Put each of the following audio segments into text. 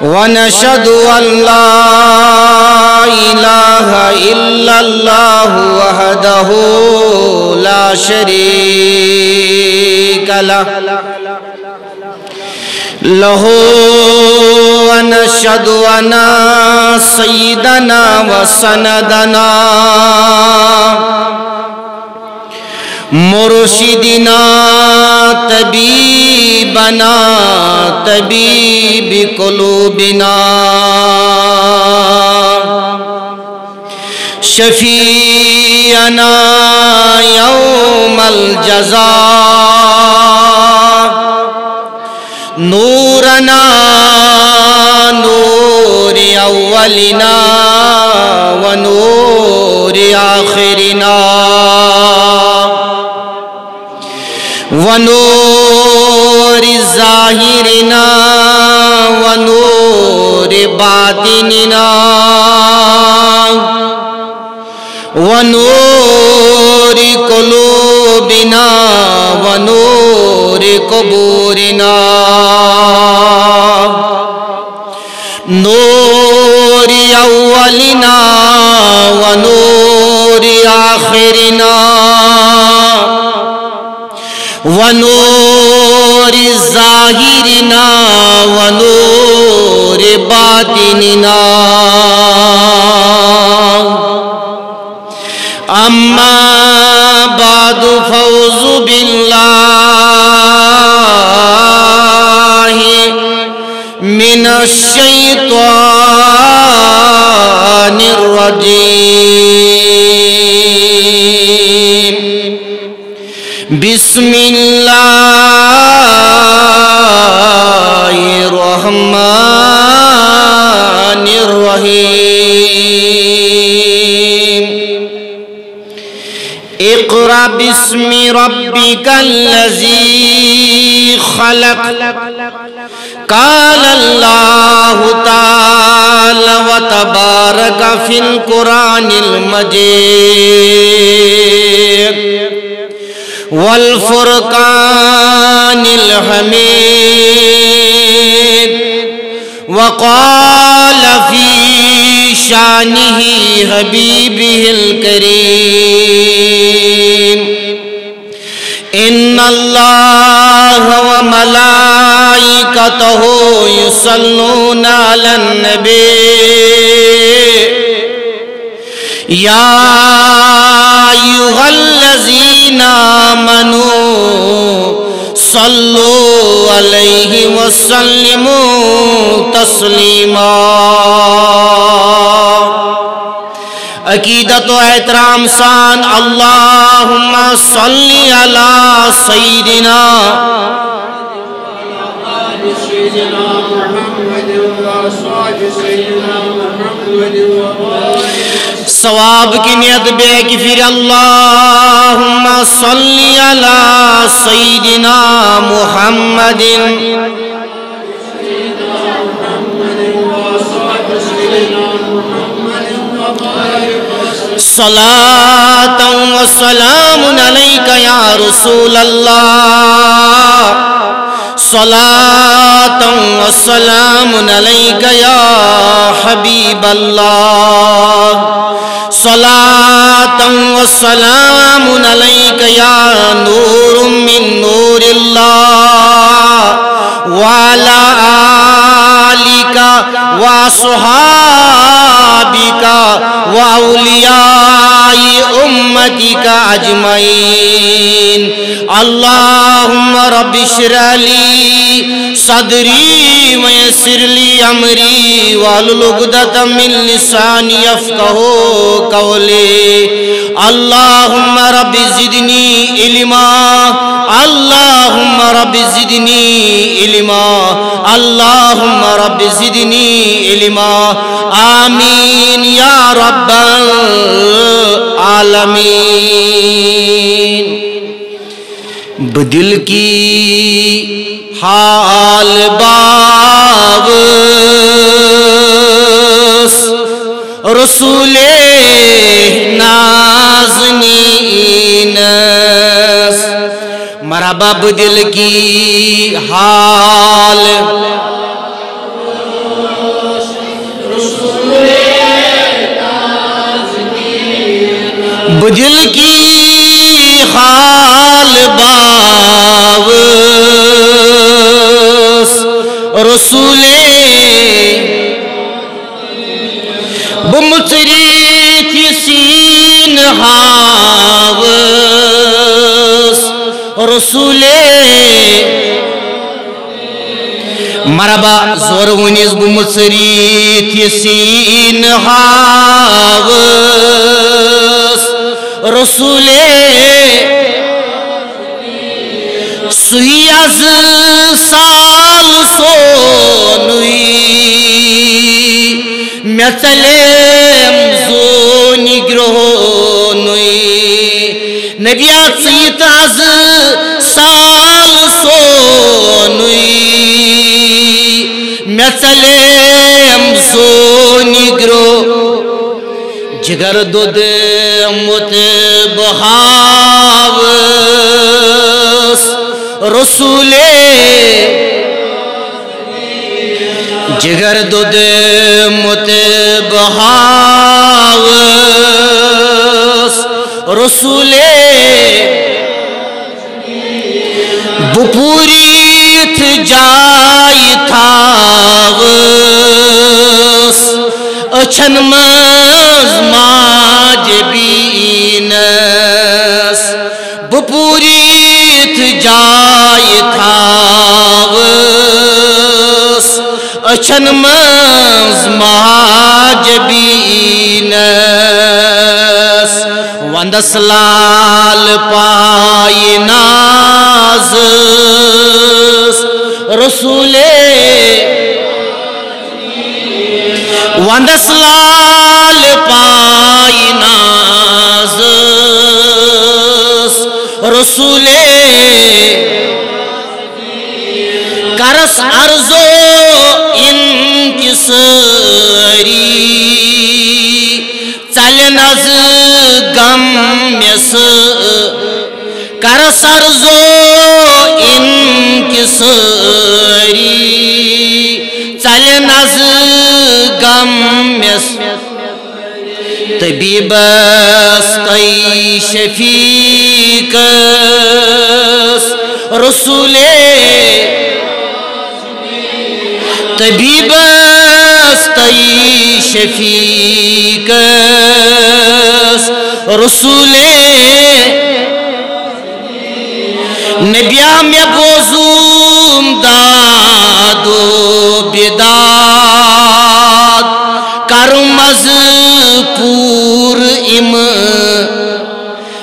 ونشهد أن لا إله إلا الله وحده لا شريك له ونشهد أن سيدنا وسندنا مرشدنا طبيبنا طبيب قلوبنا شفيعنا يوم الجزاء نورنا نور أولنا ونور آخرنا ونور ظاہرنا ونور باطننا ونور قلوبنا ونور قبورنا نور اولنا ونور آخرنا ونور ظاہرنا ونور باطننا اما بعد فاعوذ باللہ من الشیطان الرجیم بسم اللہ الرحمن الرحیم اقرأ باسم ربك الذي خلق قال الله تعالى وتبارك في القرآن المجيد والفرقان الحميد وقال في شانه حبيبه الكريم إن الله وملائكته يصلون على النبي يا أيها الذين آمنوا صلوا عليه وسلموا تسليما عقیدت و احترام سان اللہم صلی علی سیدنا ثواب کی نیت بے کہ پھر اللہم صلی علی سیدنا محمد صلاة و سلام علیکہ یا رسول اللہ صلاة و سلام علیکہ یا حبیب اللہ صلاة و سلام علیکہ یا نور من نور اللہ وعلا آلک وصحابک وأولیاء أمتك أجمعين اللهم رب اشرح لي صدري ويسر لي أمري واحلل عقدة من لساني يفقهوا قولي اللهم رب زدني علما اللهم رب زدني علما اللهم رب زدني علما آمین یا رب العالمین بدل کی حال باوس رسول نازنین مرحبا بدل کی حال بدل کی حال باوس رسول بمتریت یسین حاوس رسول مربا زور ونیز بمتریت یسین حاوس رسول سوی از سال سونوی میچلیم زونی گرونوی نبیات سیت از سال سونوی میچلیم زونی گرو جگر دود متبحاوس رسول جگر دود متبحاوس رسول بپوریت جائی تھاوس اچھن مز ماج بینس بپوریت جائی تھاوس اچھن مز ماج بینس وندس لال پائی نازس رسول وندس لال پائی نازس رسول کرس ارزو انکساری چلن از غم مس کرس ارزو انکساری چلن از غم مس طبیبس تی شفیقس رسول طبیبس تی شفیقس رسول نبیا میں بوزوم دادو بیداد کرم از پور ام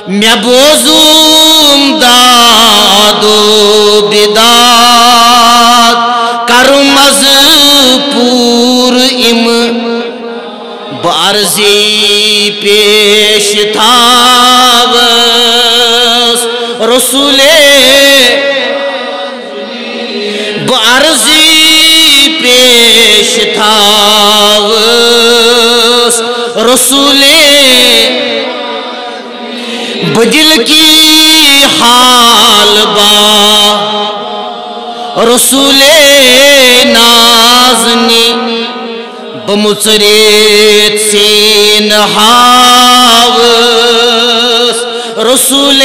میں بوزوم دادو بیداد کرم از پور ام بارزی پیش تھاوس رسول بارزی پیش تھاوس رسول بدل کی حال با رسول نازنی بمصریت سین حاوس رسول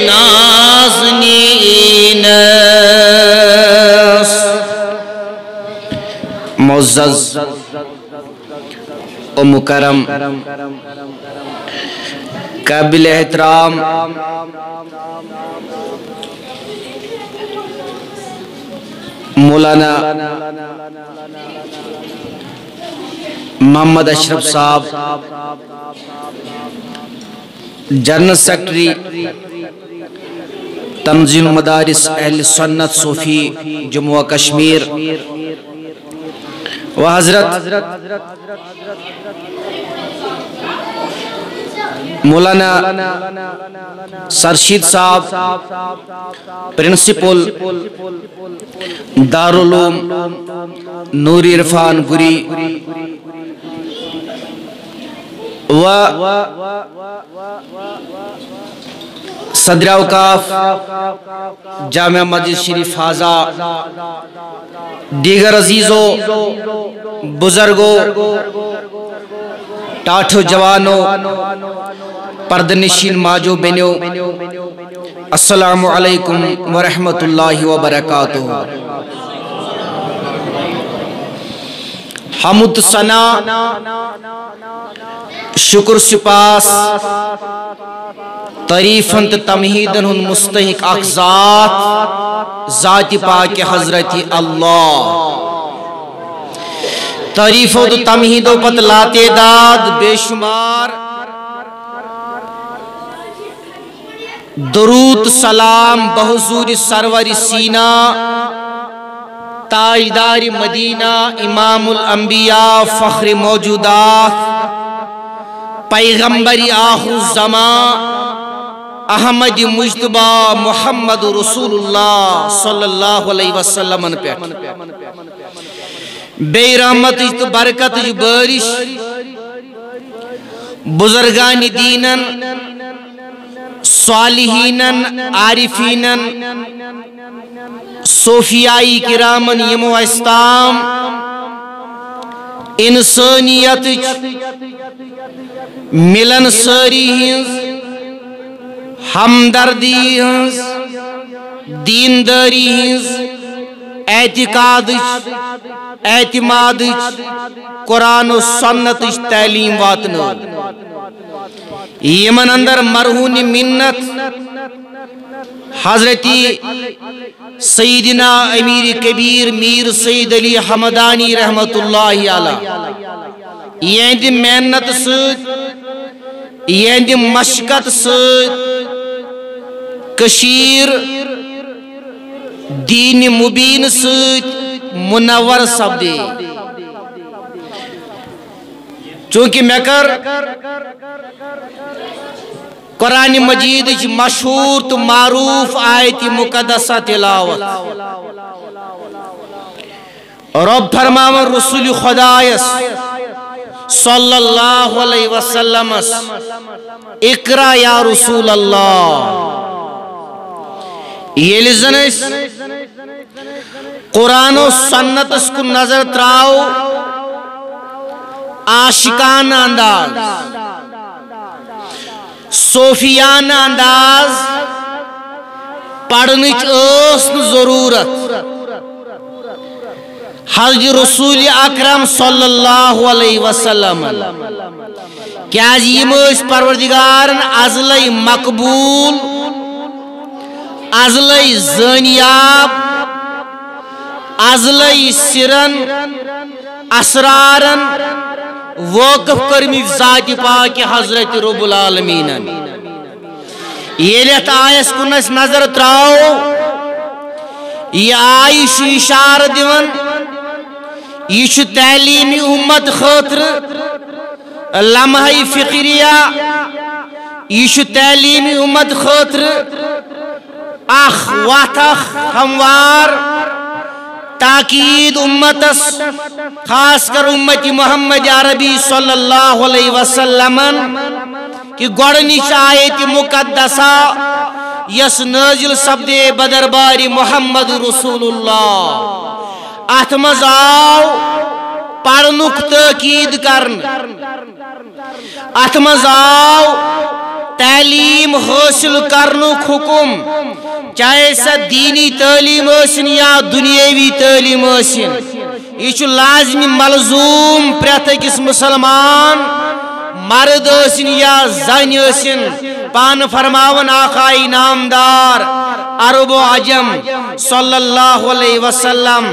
نازنینس معزز و مکرم قابل احترام مولانا محمد اشرف صاحب جنرل سیکرٹری تنظیم مدارس اہل سنت صوفی جموں و کشمیر و حضرت مولانا سرشید صاحب پرنسپل دارالعلوم نور عرفان گری و صدر اوقاف جامعہ مسجد شریف حاضہ دیگر عزیزوں بزرگوں ٹاٹھو جوانوں پردنشین ماجو بینیو السلام علیکم ورحمت اللہ وبرکاتہ۔ حمد ثنا شکر سپاس تعریفن تو تمہیدن ہن مستحق اخ ذات پاک حضرت اللہ۔ تعریفوں تو تمہیدوں پت لا تعداد بے شمار، درود سلام بحضور سرور سینہ تاجدار مدینہ امام الانبیاء فخر موجودات پیغمبر آخر الزمان احمد مجتبہ محمد رسول اللہ صلی اللہ علیہ وسلم پیٹ بے رحمت تو برکت بارش بزرگان دینن صالحینن عارفینن صوفیائی کرامن یمو استام انسانیت ملن ساری ہنز ہمدردی ہنز دینداری ہنز اعتقاد اعتماد قرآن و سنت تعلیم واتنو یمن اندر مرہون منت حضرتی سیدنا امیر کبیر میر سید علی حمدانی رحمت اللہ علیہ یہ دی محنت سید یہ دی مشقت سید کشیر دین مبین سید منور سبدے چونکہ میں کر قرآن مجید مشہور تو معروف آیت مقدسہ تلاوت رب فرماون رسول خدایس صلی اللہ علیہ وسلم اقرا یا رسول اللہ یہ لزنس قرآن و سنت اس کو نظر تراؤ عاشقان انداز صوفیان انداز پڑھنچ اسن ضرورت حضرت رسول اکرم صلی اللہ علیہ وسلم کیا یہ اس پروردگارن ازلی مقبول ازلی زنیاب ازلی سرن اسرارن وقف کرمی ذات پاک حضرت رب العالمین یہ لیت آیس کنس نظر تراؤ یہ آئیش اشار دیون یہ تعلیمی امت خاطر لمحہ فقریہ یہ تعلیمی امت خاطر اخ واتخ ہموار تاکید امتس خاص کر امت محمد عربی صلی اللہ علیہ وسلم کہ گوڑنش آیت مقدسہ یس نازل سبدے بدربار محمد رسول اللہ اتمز آو پڑھنک تاکید کرن اتمز آو تعلیم حاصل کرنک حکم چاہے سا دینی تعلیم حسن یا دنیاوی تعلیم حسن یہ لازمی ملزوم پریت کس مسلمان مرد حسن یا زن حسن پان فرماون آقائی نامدار عرب و عجم صلی اللہ علیہ وسلم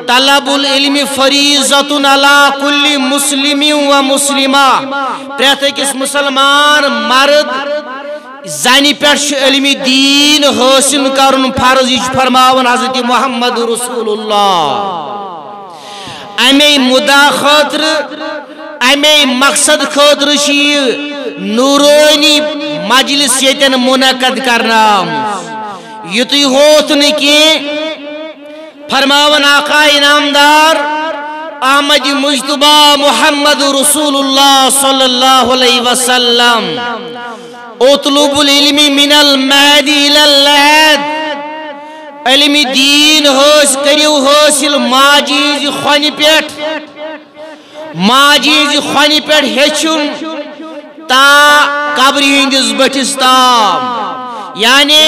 طلب العلم فریضۃ علی کل مسلم و مسلمہ پریت کس مسلمان مرد زانی پیش علم دین حاصل کرن فرض فرماون حضرت محمد رسول اللہ امی مدہ خاطر امی مقصد خاطر شیع نورانی مجلس یتن منعقد کرنا یتی ہوت نکی فرماون آقا انعامدار احمد مجتبہ محمد رسول اللہ صلی اللہ علیہ وسلم اطلب العلم من المہد الى اللحد علم دین کریو حاصل ماجیز خونی پیٹ ہیچن تا قبری ہندس بٹس تام یعنی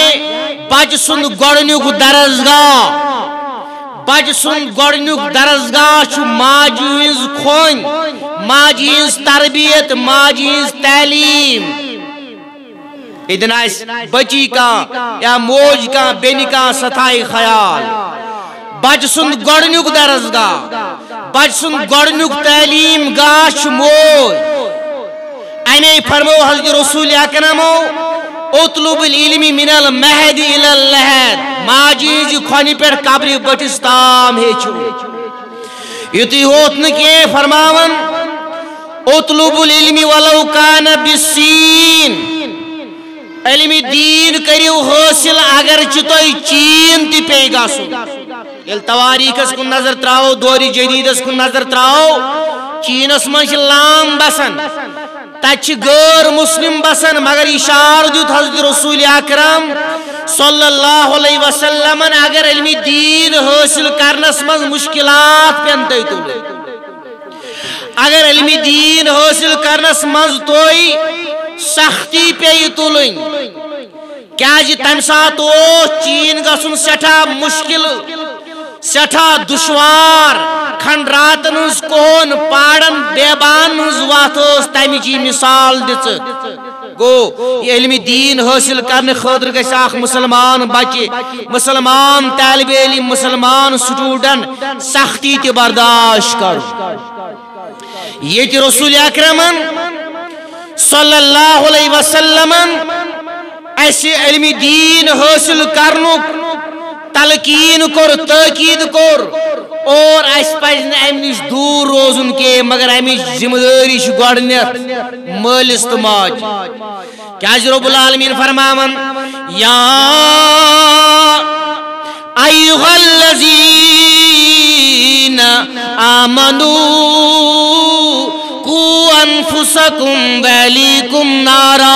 بچ سند گۄڈنیُک درسگاہ بچ سند گۄڈنیُک درسگاہ چھُ ماجہِ ہٕنٛز کھۄنۍ ماجہِ ہٕنٛز تربیت ماجہِ ہٕنٛز تعلیٖم اتنا بچی کا یا موج کا بینی کا ستائی خیال بچ سند گۄڈنیُک درسگاہ بچ سند گۄڈنیُک تعلیٖم گاہ چھُ موج امی فرمو حضرت رسول اکرمو اطلب العلم من المہد الى اللحد ماجہِ ہٕنٛزِ کھۄنہِ پٮ۪ٹھ قبرِ بٔٹھِس تام ہیٚچھِو یُتُے ہوت نہٕ کینٛہہ فرماوان اطلب العلم ولو کان بالسین علم دین کریو حاصل اگر تۄہہِ چین تہِ پیٚیہِ گژھُن ییٚلہِ تواریٖخس کُن نظر تراوو دورِ جدیٖدس کُن نظر تراوو چینس منٛز چھِ لام بسان تتہِ چھِ غٲر مسلم بسان مگر اشارٕ دیُت حضرت رسول اکرم صلی اللہ علیہ وسلم اگر علم دین حاصل کرنس منٛز مشکلات پٮ۪ن تۄہہِ تُلٕنۍ اگر علم دین حاصل کرنس منٛز تۄہہِ سختی پیٚیہِ تُلٕنۍ کیازِ تمہِ ساتہٕ اوس چین گژھُن سٮ۪ٹھاہ مشکل سٮ۪ٹھاہ دُشوار کھنڈراتن ہٕنٛز کوہن پہاڑن بیبان ہٕنٛز وتھ ٲس تمِچ مثال دِژٕکھ گوٚو یہ علم دین حٲصل کرنہٕ خٲطرٕ گژھِ اکھ مسلمان بچہِ مسلمان طالبِ علم مسلمان سٹوڈنٹ سختی تہِ برداشت کرُن ییٚتہِ رسول اکرمن صلی اللہ علیہ وسلم اسہِ علم دین حٲصل کرنُک تلقین کور تاکید کور اور اس پزِ نہٕ امہِ نِش دوٗر روزُن کینٛہہ مگر امِچ ذمہ دٲری چھِ گۄڈنیتھ مٲلِس تہٕ ماجہِ کیازِ رب العالمین فرماوان یا ایھا الذین آمنوا قوا انفسکم واہلیکم نارا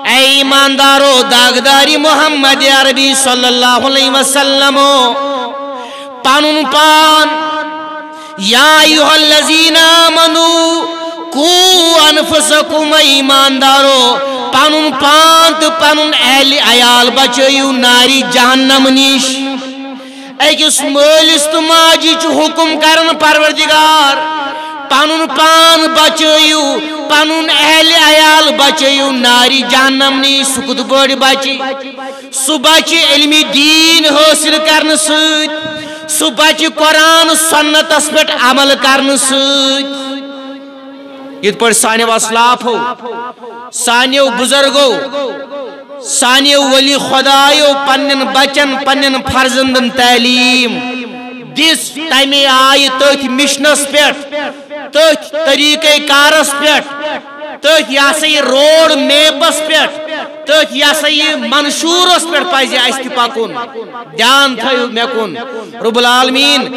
اے ایماندارو داغداری محمد عربی صلی اللہ علیہ وسلم پانن پان یا ایھا الذین آمنوا قوا انفسکم اے ایماندارو پانن پان تو پنن اہل عیال بچٲیِو ناری جہنم نش أکِس مٲلِس تہٕ ماجہِ چھُ حکم کران پروردگار پنن پان بچٲیِو پنن اہل عیال بچٲیِو ناری جہنم نش سُہ کوٚت بٔڑ بچہِ سُہ بچہِ علمِ دین حٲصل کرنہٕ سۭتۍ سُہ بچہِ قرآن سنتس پٮ۪ٹھ عمل کرنہٕ سۭتۍ یِتھ پٲٹھۍ سانیو اسلافو سانیو بزرگو سانیو ولی خدایو پنن بچن پنن فرزندن تعلیم دِژ تمے آیہِ تٔتھۍ مشنس پٮ۪ٹھ تٔتھۍ طریقہ کارس پٮ۪ٹھ تٔتھۍ یہ سا یہ روڈ میپس پٮ۪ٹھ تٔتھۍ یہ سا یہ منشورس پٮ۪ٹھ پزِ اسہِ تہِ پکُن دھیان تھٲیِو مےٚ کُن رب العالمین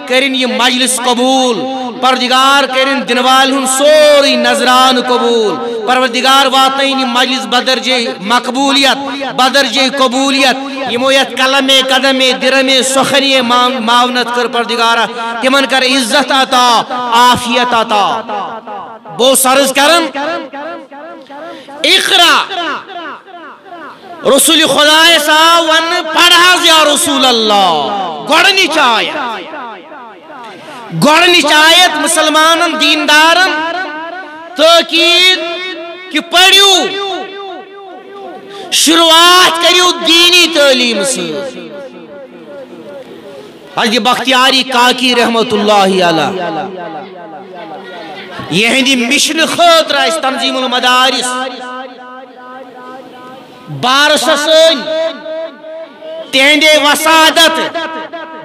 کرن یہ مجلس قبول پروردگار کرن دن والن ہُنٛد سورُے نظرانہٕ قبول پروردگار واتنٲیِن یہِ مجلس بدرجے مقبولیت بدرجے قبولیت یمو یتھ قلمے قدمے درمے سخنیے معاونت کر پروردگارا تمن کر عزت عطا عافیت عطا بو سرز کرن اقرا رسول خدا صاحب ون پڑھا یا رسول اللہ گۄڈنِچ آیت مسلمانن دیندارن تاکید کہ پڑھیو شروعات کریو دینی تعلیم سے حضرت بختیاری کاکی رحمت اللہ علیہ یہ ہندی مشن خاطر اس تنظیم المدارس بارسسن تہندے وسادت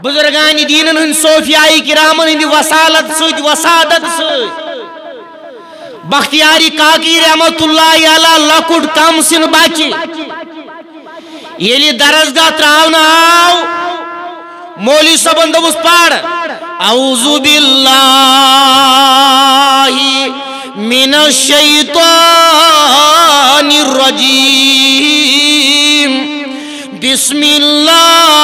بزرگان دینن ہن صوفیاء کرامن ہندی وسالت سۭتۍ وسادت سۭتۍ بختیاری کاکی رحمت اللہ علیہ لکُٹ کم سن بچہ ییٚلہِ درسگاہ تراونہٕ آو مولوی صٲبن دوٚپُس پَر اعوذ باللہ من الشیطان الرجیم بسم اللہ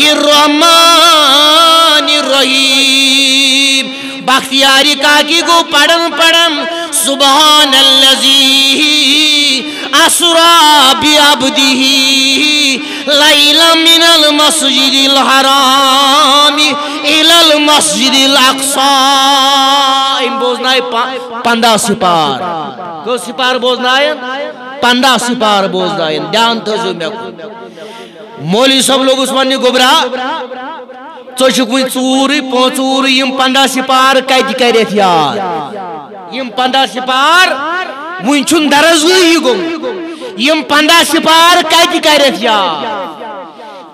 الرحمن الرحیم بختیاری پیاری کاکی کو پڑھن سبحان الذی اسرا بعبدہ لیلا من المسجد الحرام الی المسجد الاقصی. ام بوزنائے 15 سپار. کو سپار بوزنائے 15 سپار بوزنائے. دھیان تھزو مے کو مولوی صاحب لوگ اس ونی گوبرا ژٕ وٕنۍ ژوٗرٕے پانٛژوٗرٕے یِم 15 سپار کتہِ کٔرِتھ یاد. یِم 15 سپار وٕنۍ چھُنہٕ درزگٲہی گوٚمُت. یِم 15 سپار کتہِ کٔرِتھ یاد.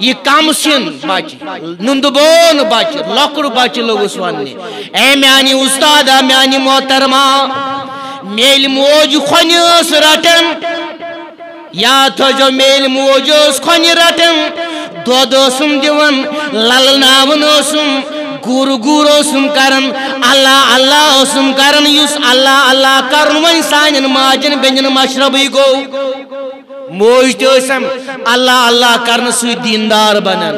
یہ کم سن بچہ نند بون بچہ لۄکُٹ بچہ لوگُس وننہِ اے میانہِ استادا میانہِ محترمہ میل موج کھۄنہِ ٲس رٹان. یاد تھٲیزیو میل موج ٲس کھۄنہِ رٹان دۄد ٲسُم دِوان للناوان ٲسُم گر گر ٲسُم کران اللہ اللہ ٲسُم کران. یُس اللہ اللہ کرُن وۄنۍ سانٮ۪ن ماجٮ۪ن بیٚنٮ۪ن مشربٕے گوٚو. موج تہِ ٲسم اللہ اللہ کرنہٕ سۭتۍ دیندار بنان.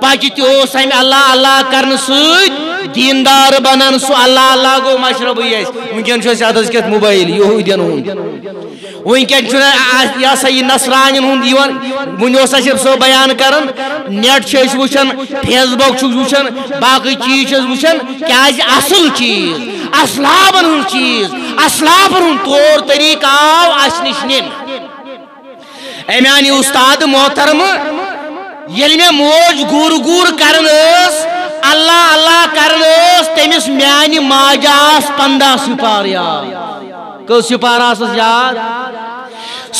بچہ تہِ اوس امہِ اللہ اللہ کرنہٕ سۭتۍ دیندار بنان. سُہ اللہ اللہ گوٚو مشربٕے اَسہِ. وٕنکٮ۪ن چھُ اَسہِ اتھس کٮ۪تھ موبایل یہوٗدین ہُنٛد. وٕنکٮ۪ن چھُنہٕ یہِ ہسا یہِ نصرانٮ۪ن ہُنٛد یِوان. وٕنہِ اوس اَسہِ صٲب بیان کران نیٹ چھِ أسۍ وٕچھان فیس بُک چھُس وٕچھان باقٕے چیٖز چھِ أسۍ وٕچھان کیازِ اصل چیٖز اسلافن ہُنٛد چیٖز اسلافن ہُنٛد طور طریٖقہٕ آو اَسہِ نِش نِنہٕ. اے میانی استاد محترم ییٚلہِ مےٚ موج گر گر کران ٲس اللہ اللہ کران ٲس تٔمِس میانہِ ماجہِ آس 15 سپار یاد. کٔژ سپار آسس یاد.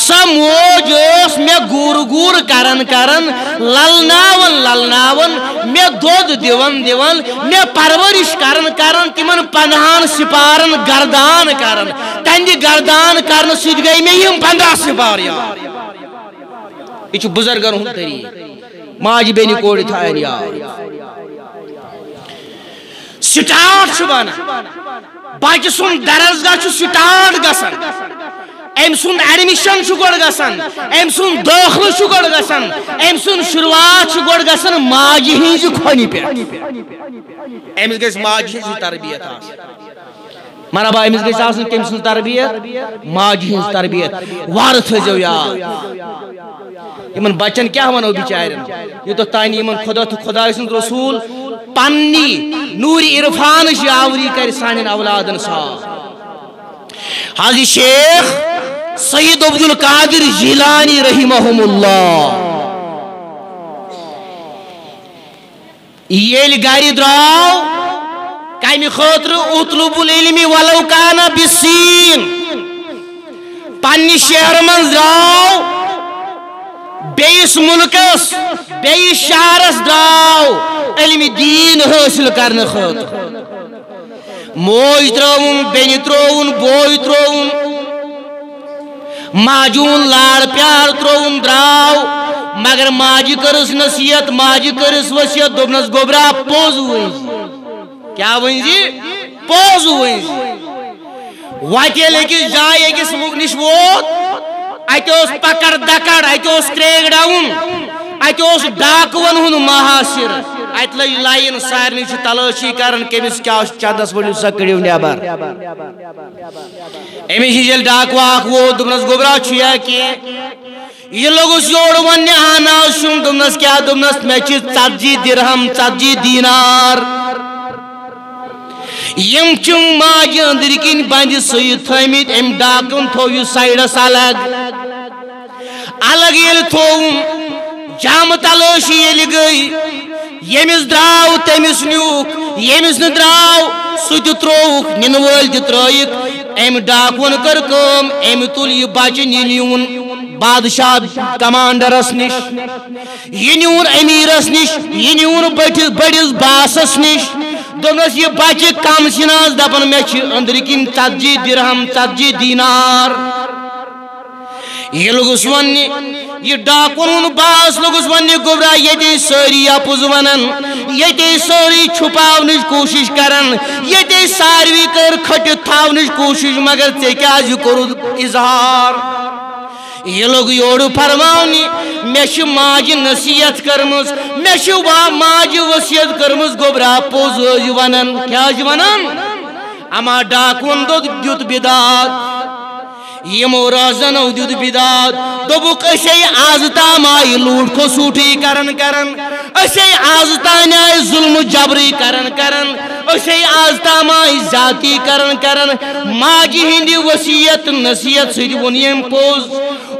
سۄ موج ٲس مےٚ گر گر کران کران للناوان للناوان مےٚ دۄد دِوان دِوان مےٚ پرورش کران کران تِمن 15 سپارن گردان کران. تہنٛدِ گردان کرنہٕ سۭتۍ گٔے مےٚ یِم 15 سپار یاد. یہ چھُ بزرگن ہُنٛد طریٖقہٕ. ماجہِ بیٚنہِ کورِ تھاین یاد. سٹارٹ چھُ بنان بچہ سُنٛد درسگاہ چھُ سٹارٹ گژھان. أمۍ سُنٛد ایڈمِشن چھُ گۄڈٕ گژھان. أمۍ سُنٛد دٲخلہٕ چھُ گۄڈٕ گژھان. أمۍ سُنٛد شروعات چھُ گۄڈٕ گژھان ماجہِ ہٕنٛزِ کھۄنہِ پٮ۪ٹھ. أمِس گژھِ ماجہِ ہٕنٛز تربیت آسٕنۍ. مرحبا أمِس گژھِ آسٕنۍ کٔمۍ سٕنٛز تربیت ماجہِ ہٕنٛز تربیت. وارٕ تھٲیزیو یاد. یمن بچن کیا ونو بچارن یوتھ تانی یمن خدا تو خدای سند رسول پننی نور عرفان آوری کر سانن اولادن صاف. حاضر شیخ سید عبد القادر جیلانی رحمہم اللہ یل گاری دراو کمی خاطر اطلب العلم ولو کان بالسین. پننی شہر من دراو بیس ملکس بیس شہرس دراو علم دین حاصل کرنے خاطر. موج ترون بین ترون بوئی ترون ماجون لاڑ پیار ترون دراو مگر ماجی کرس نصیحت ماجی کرس وصیت دوپنس گوبرا پوز ونزی. کیا ونزی پوز ونزی. واتہ لکس جائے اکس نش ووت اتوس پکڑ دکڑ اتوس کریک ڈاؤن اتوس ڈاکون ہن محاصر ات لج لائن سارنی چھ تلاشی کرن کمس کیا چندس ونیو سا کڑیو نیبر. امس یل ڈاک واک وہ دمنس گوبرا چھیا کی یہ لوگس یور ون آنا شم دمنس کیا دمنس مے چھ 40 درہم 40 دینار. یم چم ماج اندر کن بند سید تھمت ام ڈاکن تھو سائڈس الگ الگ یل تھو جام تلاشی یل گئی یمس دراو تمس نیوک یمس ن دراو سہ تروک نن ول ترائک. ام ڈاکون کر کام ام تل یہ بچہ نیون بادشاہ کمانڈرس نش یہ نیون امیرس نش یہ نیون بڑس باسس نش. دس یہ بچہ کم سناز دپان مے اندر کن 40 درہم 40 دینار. یہ لوگس ون یہ ڈاکن باس لوگس ون گوبرا یہ ساری اپز ونان یہ ساری چھپاونچ کوشش کران یہ ساروی کر کھٹت تھاونچ کوشش مگر ے کیا کورت اظہار. یہ لوگ یور فرماونی مے ماجہ نصیحت کرمز مے ماجہ وصیت کرمز گوبرا پوز ونان. کیا ونان اما ڈاکون دیت بداد یمو رازنو دیت بداد دوبک اشی آز تام آئی لوٹ خسوٹی کرن اشی آز تام آئی ظلم جبری کرن اشی آز تام آئی ذاتی کرن ماجی ہندی وسیعت نصیحت سید ونیم پوز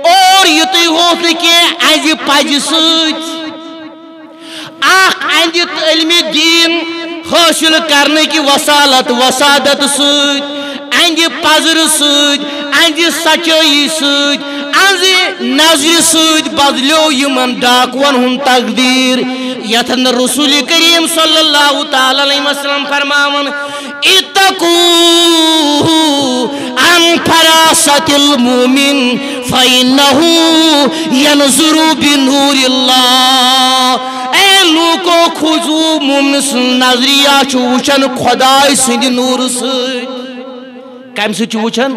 اور یتی ہوت کہ انجی پج سوچ اند علم دین حاصل کرنے کی وسادت سوچ اند پزر سوچ اند سچائی سوچ اند نظر سوچ بدلیو یمن ڈاکون ہن تقدیر یتن رسول کریم صلی اللہ تعالی علیہ وسلم فرماون اتقو عن فراست المؤمن فإنه ينظر بنور اللہ اے لوکو کھوزو مومن نظریہ چوچن خدای سند نور سوچ کم سے وچھن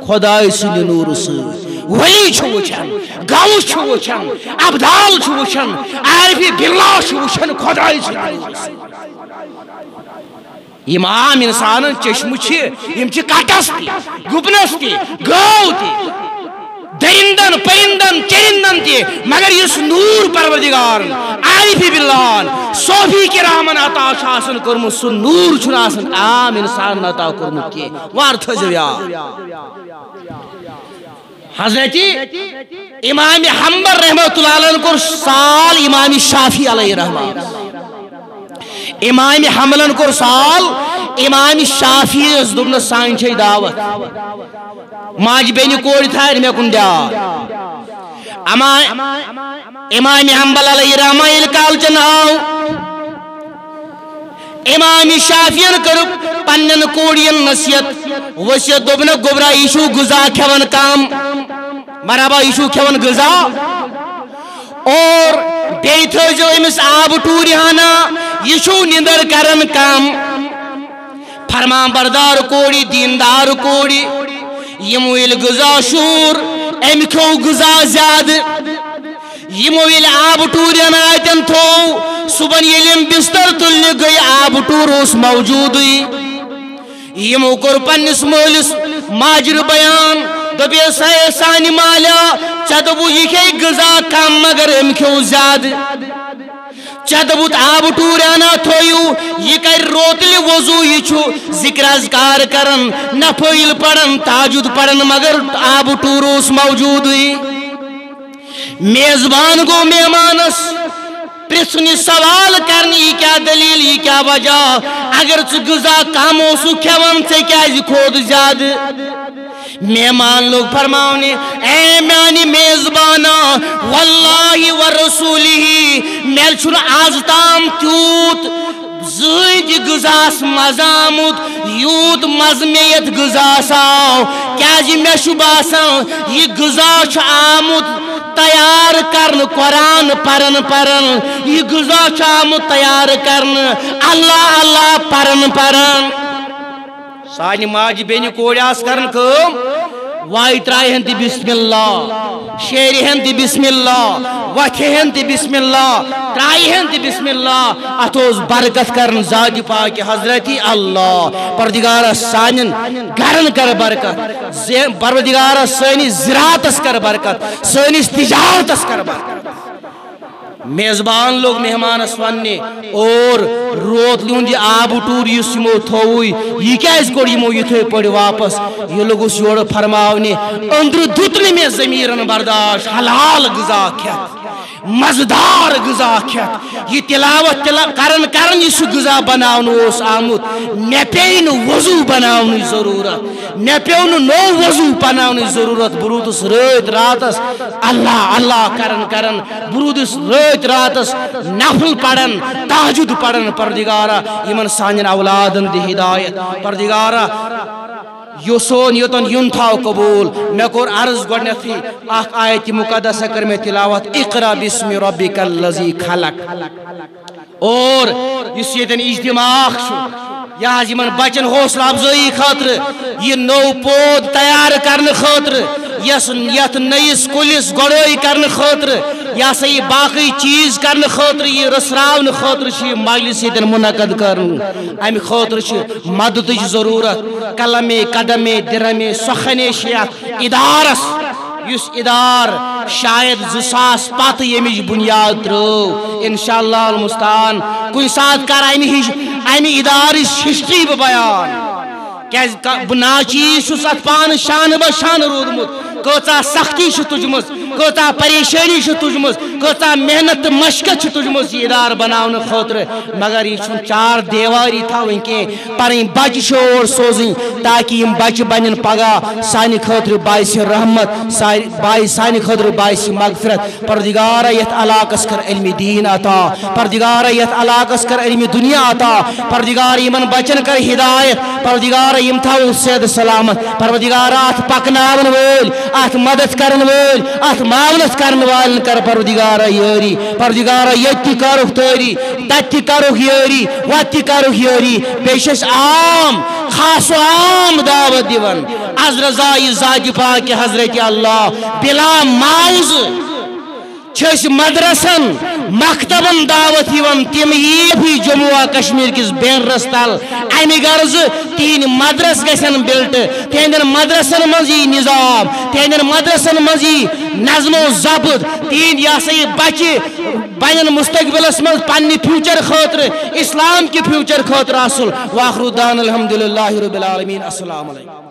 خدای سند نور سوچ ولی وچھن غوث وچھن ابدال وچھن عارف باللہ وچھن خدای سند نور سوچ یم عام انسان چشم کٹس تی گبنس تی گو تی درندن پرندن چرندن تی مگر اس نور پروردگار عارف باللہ صوفی کرامن عطا شاسن کرمت سو نور چھن آسن عام انسان عطا کرمت کی وارتھ زویا حضرت امام حنبل رحمۃ اللہ علیہ کو سال امام شافعی علیہ رحمہ امام حنبلن کور سال امام شافعی اس دبن سان چھ دعوت ماج بین کوڑ تھار مے کن دیا امام حنبل علیہ رحمہ الکال چناو امام شافعی کر پنن کوڑین نصیحت وصیت دبن گبرا ایشو غذا کھون کام مرحبا ایشو کھون غذا اور بیتھو جو امس آب ٹوری ہانا یشو نندر کرن کام فرمان بردار کوڑی دیندار کوڑی یمویل غذا شور ام کھو غذا زیاد یمویل آب ٹوری آتن تھو صبح یلیم بستر تلنے گئی آب ٹور اس موجود یمو کر پنس مولس ماجر بیان دبی سانی مالا چدبو یہ کھے غذا کم مگر ام کھو زیاد چدبوت آب ٹورانا تھویو یہ کر روتل وضو یہ چھو ذکر اذکار کرن نفیل پڑن تاجد پڑن مگر آب ٹوروس موجود ہوئی میزبان کو مہمانس پرسنی سوال کرنی یہ کیا دلیل یہ کیا وجہ اگر چھ غذا کم ہو سو کھون سے کیا کھود زیاد مہمان لوگ فرماؤنے اے میانی میزبانا واللہ ورسولہ میل چھن آز تام تیوت زید غذاس مزامت یوت مزمیت غذاس آو کیا جی میں شباسا یہ غذا چھ آمت تیار کرن قرآن پرن یہ غذا چھ آمت تیار کرن اللہ اللہ پرن سانی ماج بینی کوڑیاس کرن کم وائی ترائی ہن تی بسم اللہ شیری ہن تی بسم اللہ وچھ ہن تی بسم اللہ ترائی ہن تی بسم اللہ اتوز برکت کرن ذات پاک حضرتی اللہ پردگارہ سانن گرن کر برکت پردگارہ سانی زراعتس کر برکت سانی تجارتس کر برکت میزبان لوگ مہمان اسوانے اور روت لیون دی آب ٹور یس یمو تھوئی یہ کیا اس کو یمو یہ تھوئی پڑی واپس یہ لوگ اس یوڑ فرماؤنے اندر دھتنی میں زمیرن برداشت حلال غذا کھت مزدار غذا کھت یہ تلاوت کرن یہ غذا بناؤن اس آمد میں پین وضو بناؤن ضرورت میں پین نو وضو بناؤن ضرورت برودس رات راتس اللہ اللہ کرن برودس رات راتس نفل پڑن تہجد پڑن پردگارہ یمن سانین اولادن دی ہدایت پردگارہ یوسون یوتن یون تھاو قبول میں کور عرض گوڑنے تھی آخ آیت مقدس کر میں تلاوت اقرا بسم ربک اللذی خلق اور اس یتن اجتماع شو یہاں یمن بچن حوصلہ افزائی خاطر یہ نو پود تیار کرنے خاطر یت نئیس کلس گڑوئی کرنے خاطر یا سا یہ باقی چیز کرنے خاطر یہ رسراون خاطر چھ مجلس یتن منعقد کرن ام خاطر چھ مدد ضرورت قلم قدم درم سخنے شیخ ادارس یس ادار شاید 2000 پتہ یمچ بنیاد ترو انشاءاللہ المستعان کن سات کر امہ ادارس ہسٹری بیان کیاز بہ ناچیز ات پان شان بہ شان رودمت کتا سختی تجمت کتا پریشانی تجمت کتا محنت مشقت تجمت یہ ادار بناؤن خاطر مگر یہ چار دیواری تھاون کی پرین بچ شور سوزن تاکہ یم بچ بنن پگہ سانہ خاطر باعث رحمت سانہ خاطر باعث مغفرت پروردگار یت علاقس کر علم دین عطا پروردگار یت علاقس کر علم دنیا عطا پروردگار یمن بچن کر ہدایت پروردگار یم تھاو صحت سلامت پروردگار ات پکناون ول ات مدد کرن ول ات معاونت کرن والن کر پروردگار یاری پروردگار یت کرو تاری تت کرو یاری وت کرو یاری پیشس عام خاص و عام دعوت دیون از رضای ذات پاک حضرت اللہ بلا معاوض چھس مدرسن مکتبن دعوت یون تم یہ جموں و کشمیر کس بین رستل امہ غرض تین مدرس گھن بلٹ تہندین مدرسن مز یہ نظام تہندین مدرسن مز یہ نظم و ضبط تین یہ سا یہ بچہ بنن مستقبلس مز پنہ فیوچر خاطر اسلام کی فیوچر خاطر اصل واخر دعوانا الحمدللہ رب العالمین السلام علیکم.